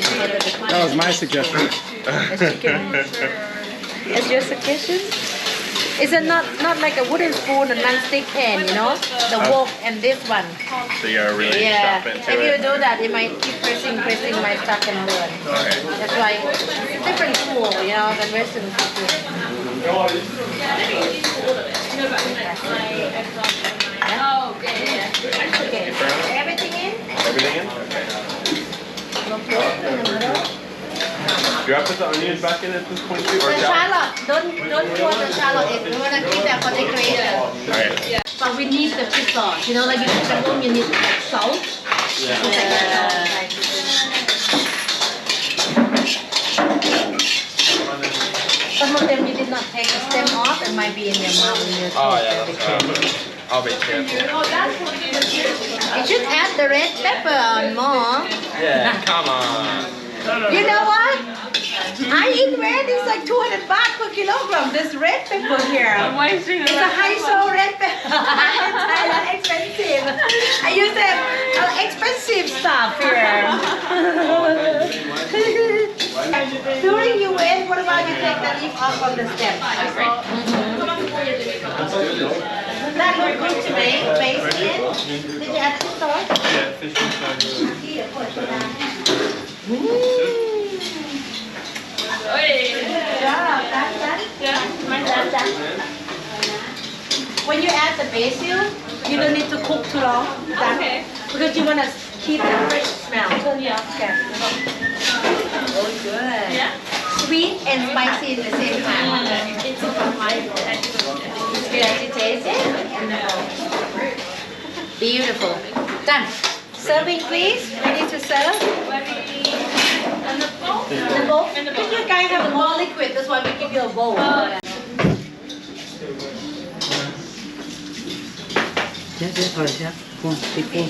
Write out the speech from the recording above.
That was my suggestion. It's your suggestion? Is it not like a wooden spoon, a non-stick pan, you know? The wok and this one. So you gotta really Yeah. chop into If you it. do that, it might keep pressing, my stuck and burn. Okay. That's why it's different tool, you know, than Western cooking. Oh, okay. Okay. Everything in? Everything in? Okay. Do I put the onions back in at this point too? Or The shallot, don't pour the shallot in. We want to keep that for decoration. Alright. But we need the fish sauce. You know, like you cook at home, you need like salt. Some of them you did not take the stem off. It might be in your mouth when you're Oh yeah, I'll be careful. You should add the red pepper on more. Yeah, come on. You know what? I eat red. It's like 200 baht per kilogram. This red pepper here. It's a high-so red pepper. In Thailand, expensive. I use the expensive stuff here. During you wait, what about you take the leaf off from the stem? That looks good to me. Basil in. Did you add the sauce? Yeah, fish and When you add the basil, you don't need to cook too long. Okay. Because you want to keep the fresh smell. Yeah. Okay. Oh, good. Yeah. Sweet and spicy at the same time. It's good. You taste it? Beautiful. Done. Serving, please. Ready to serve? And the bowl? The bowl? If you guys have more liquid, that's why we give you a bowl. Yes, yes, yes. Come on, big bowl.